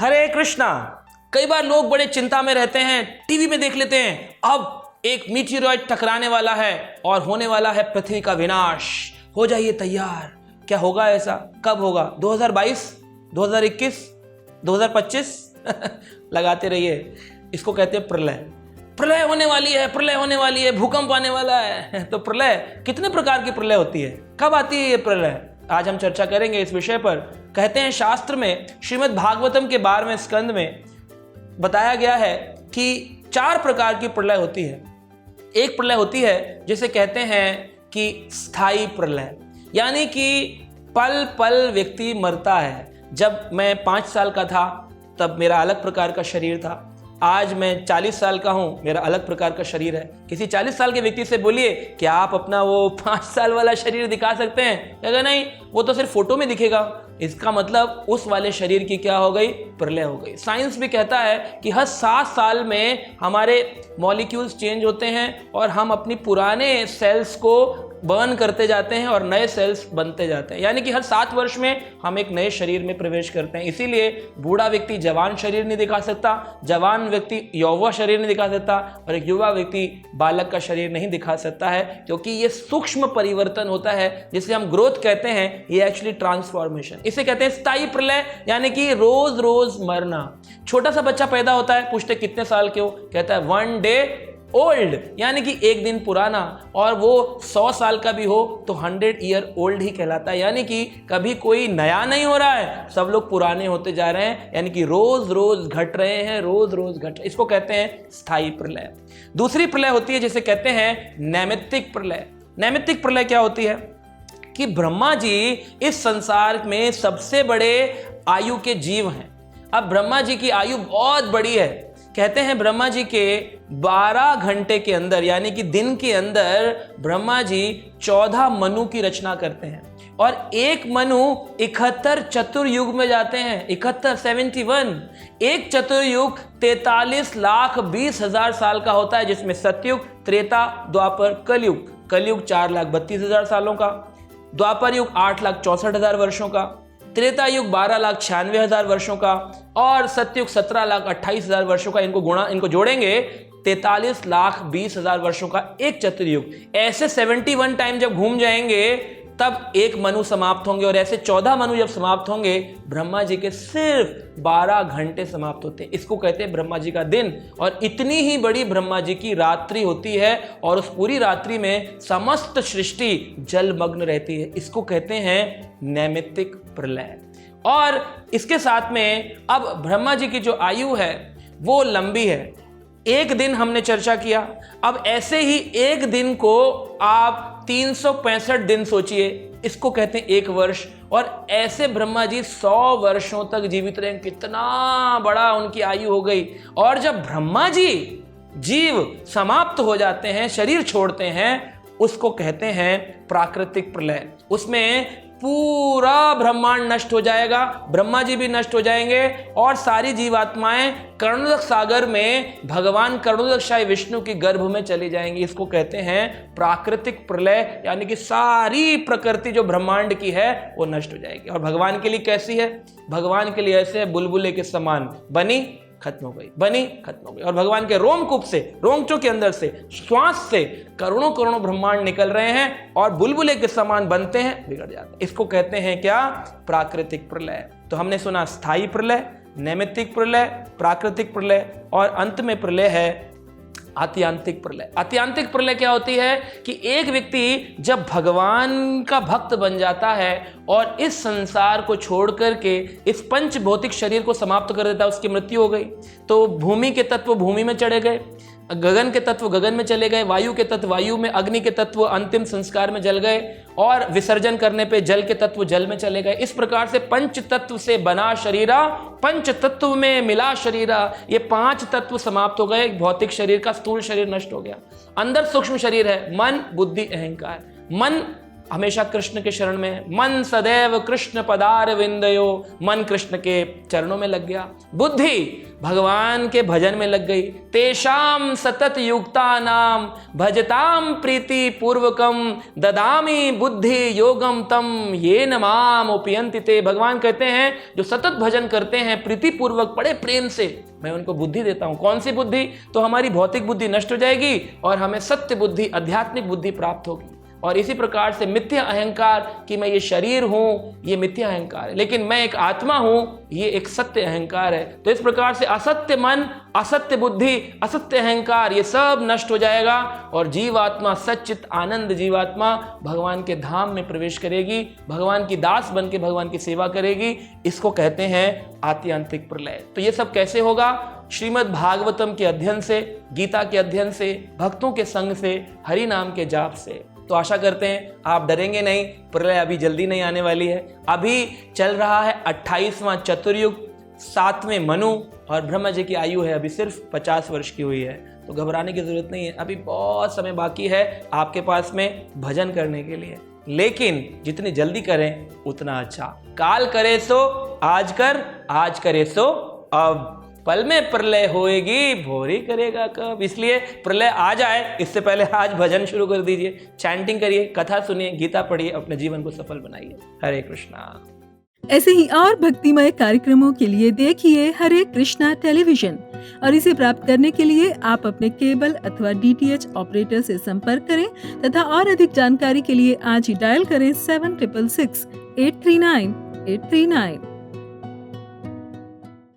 हरे कृष्णा। कई बार लोग बड़े चिंता में रहते हैं, टीवी में देख लेते हैं अब एक मीटियोरॉइड टकराने वाला है और होने वाला है पृथ्वी का विनाश, हो जाइए तैयार। क्या होगा ऐसा? कब होगा? 2022, 2021, 2025? लगाते रहिए। इसको कहते हैं प्रलय। प्रलय होने वाली है, प्रलय होने वाली है, भूकंप आने वाला है। तो प्रलय, कितने प्रकार की प्रलय होती है? कब आती है ये प्रलय? आज हम चर्चा करेंगे इस विषय पर। कहते हैं शास्त्र में, श्रीमद् भागवतम के 12वें स्कंद में बताया गया है कि 4 प्रकार की प्रलय होती है। एक प्रलय होती है जिसे कहते हैं कि स्थायी प्रलय, यानी कि पल पल व्यक्ति मरता है। जब मैं 5 साल का था तब मेरा अलग प्रकार का शरीर था, आज मैं 40 साल का हूं, मेरा अलग प्रकार का शरीर है। किसी 40 साल के व्यक्ति से बोलिए क्या आप अपना वो 5 साल वाला शरीर दिखा सकते हैं? कहेगा नहीं, वो तो सिर्फ फोटो में दिखेगा। इसका मतलब उस वाले शरीर की क्या हो गई? प्रलय हो गई। साइंस भी कहता है कि हर 7 साल में हमारे मॉलिक्यूल्स चेंज होते हैं और हम अपनी पुराने सेल्स को बर्न करते जाते हैं और नए सेल्स बनते जाते हैं, यानी कि हर 7 वर्ष में हम एक नए शरीर में प्रवेश करते हैं। इसीलिए बूढ़ा व्यक्ति जवान शरीर नहीं दिखा सकता, जवान व्यक्ति युवा शरीर नहीं दिखा सकता और एक युवा व्यक्ति बालक का शरीर नहीं दिखा सकता है, क्योंकि ये सूक्ष्म परिवर्तन होता है जिसे हम ग्रोथ कहते हैं। ये एक्चुअली ट्रांसफॉर्मेशन, इसे कहते हैं स्थायी प्रलय, यानी कि रोज रोज मरना। छोटा सा बच्चा पैदा होता है, पूछते कितने साल के हो? कहता है 1 डे ओल्ड, यानी कि एक दिन पुराना। और वो 100 साल का भी हो तो 100 ईयर ओल्ड ही कहलाता है, यानी कि कभी कोई नया नहीं हो रहा है, सब लोग पुराने होते जा रहे हैं, यानी कि रोज रोज घट रहे हैं, रोज रोज घट रहे। इसको कहते हैं स्थायी प्रलय। दूसरी प्रलय होती है जिसे कहते हैं नैमित्तिक प्रलय। नैमित्तिक प्रलय क्या होती है कि ब्रह्मा जी इस संसार में सबसे बड़े आयु के जीव हैं। अब ब्रह्मा जी की आयु बहुत बड़ी है। कहते हैं ब्रह्मा जी के 12 घंटे के अंदर, यानी कि दिन के अंदर, ब्रह्मा जी 14 मनु की रचना करते हैं और एक मनु 71 चतुर्युग में जाते हैं। 71 एक चतुर्युग 43,20,000 साल का होता है, जिसमें सतयुग, त्रेता, द्वापर, कलयुग। कलयुग 4,32,000 सालों का, द्वापर युग 8,64,000 वर्षों का, त्रेता युग 12,96,000 वर्षों का और सतयुग 17,28,000 वर्षों का। इनको जोड़ेंगे 43,20,000 वर्षों का एक चतुर्युग। ऐसे 71 टाइम जब घूम जाएंगे तब एक मनु समाप्त होंगे और ऐसे 14 मनु जब समाप्त होंगे, ब्रह्मा जी के सिर्फ 12 घंटे समाप्त होते हैं। इसको कहते हैं ब्रह्मा जी का दिन। और इतनी ही बड़ी ब्रह्मा जी की रात्रि होती है और उस पूरी रात्रि में समस्त सृष्टि जलमग्न रहती है। इसको कहते हैं नैमित्तिक प्रलय। और इसके साथ में अब ब्रह्मा जी की जो आयु है वो लंबी है। एक दिन हमने चर्चा किया, अब ऐसे ही एक दिन को आप 365 दिन सोचिए, इसको कहते हैं 1 वर्ष। और ऐसे ब्रह्मा जी 100 वर्षों तक जीवित रहे। कितना बड़ा उनकी आयु हो गई। और जब ब्रह्मा जी जीव समाप्त हो जाते हैं, शरीर छोड़ते हैं, उसको कहते हैं प्राकृतिक प्रलय। उसमें पूरा ब्रह्मांड नष्ट हो जाएगा, ब्रह्मा जी भी नष्ट हो जाएंगे और सारी जीवात्माएं कर्णोदक सागर में भगवान कर्णोदकशाही विष्णु की गर्भ में चली जाएंगी। इसको कहते हैं प्राकृतिक प्रलय, यानी कि सारी प्रकृति जो ब्रह्मांड की है वो नष्ट हो जाएगी। और भगवान के लिए कैसी है? भगवान के लिए ऐसे बुलबुले के समान, बनी खत्म हो गई, बनी खत्म हो गई। और भगवान के रोमकूप से, रोमचों के अंदर से, श्वास से करोड़ों करोड़ों ब्रह्मांड निकल रहे हैं और बुलबुले के समान बनते हैं, बिगड़ जाते हैं। इसको कहते हैं क्या? प्राकृतिक प्रलय। तो हमने सुना स्थायी प्रलय, नैमित्तिक प्रलय, प्राकृतिक प्रलय और अंत में प्रलय है आत्यांतिक प्रलय। आत्यांतिक प्रलय क्या होती है कि एक व्यक्ति जब भगवान का भक्त बन जाता है और इस संसार को छोड़ करके इस पंच भौतिक शरीर को समाप्त कर देता है, उसकी मृत्यु हो गई, तो भूमि के तत्व भूमि में चढ़े गए, गगन के तत्व गगन में चले गए, वायु के तत्व वायु में, अग्नि के तत्व अंतिम संस्कार में जल गए और विसर्जन करने पे जल के तत्व जल में चले गए। इस प्रकार से पंच तत्व से बना शरीरा, पंच तत्व में मिला शरीरा, ये 5 तत्व समाप्त हो गए। भौतिक शरीर का स्थूल शरीर नष्ट हो गया। अंदर सूक्ष्म शरीर है, मन, बुद्धि, अहंकार। मन हमेशा कृष्ण के शरण में, मन सदैव कृष्ण पदार विंदयो, मन कृष्ण के चरणों में लग गया, बुद्धि भगवान के भजन में लग गई, तेषाम सतत युक्ता नाम भजताम प्रीति पूर्वकम ददामी बुद्धि योगम तम ये नमाम उपयंति ते। भगवान कहते हैं जो सतत भजन करते हैं प्रीति पूर्वक, बड़े प्रेम से, मैं उनको बुद्धि देता हूं। कौन सी बुद्धि? तो हमारी भौतिक बुद्धि नष्ट हो जाएगी और हमें सत्य बुद्धि, आध्यात्मिक बुद्धि प्राप्त होगी। और इसी प्रकार से मिथ्या अहंकार कि मैं ये शरीर हूं, ये मिथ्या अहंकार है, लेकिन मैं एक आत्मा हूं, ये एक सत्य अहंकार है। तो इस प्रकार से असत्य मन, असत्य बुद्धि, असत्य अहंकार, ये सब नष्ट हो जाएगा और जीवात्मा, सच्चित आनंद जीवात्मा भगवान के धाम में प्रवेश करेगी, भगवान की दास बन के भगवान की सेवा करेगी। इसको कहते हैं आत्यंतिक प्रलय। तो ये सब कैसे होगा? श्रीमद् भागवतम के अध्ययन से, गीता के अध्ययन से, भक्तों के संग से, हरि नाम के जाप से। तो आशा करते हैं आप डरेंगे नहीं, प्रलय अभी जल्दी नहीं आने वाली है। अभी चल रहा है 28वां चतुर्युग, 7वें मनु, और ब्रह्मा जी की आयु है अभी सिर्फ 50 वर्ष की हुई है। तो घबराने की जरूरत नहीं है, अभी बहुत समय बाकी है आपके पास में भजन करने के लिए। लेकिन जितनी जल्दी करें उतना अच्छा। काल करे सो आज कर, आज करे सो अब, पल में प्रलय होएगी भोरी करेगा कब। इसलिए प्रलय आ जाए इससे पहले आज भजन शुरू कर दीजिए, चैंटिंग करिए, कथा सुनिए, गीता पढ़िए, अपने जीवन को सफल बनाइए। हरे कृष्णा। ऐसे ही और भक्तिमय कार्यक्रमों के लिए देखिए हरे कृष्णा टेलीविजन, और इसे प्राप्त करने के लिए आप अपने केबल अथवा DTH ऑपरेटर से संपर्क करें तथा और अधिक जानकारी के लिए आज ही डायल करें 7666 839 839।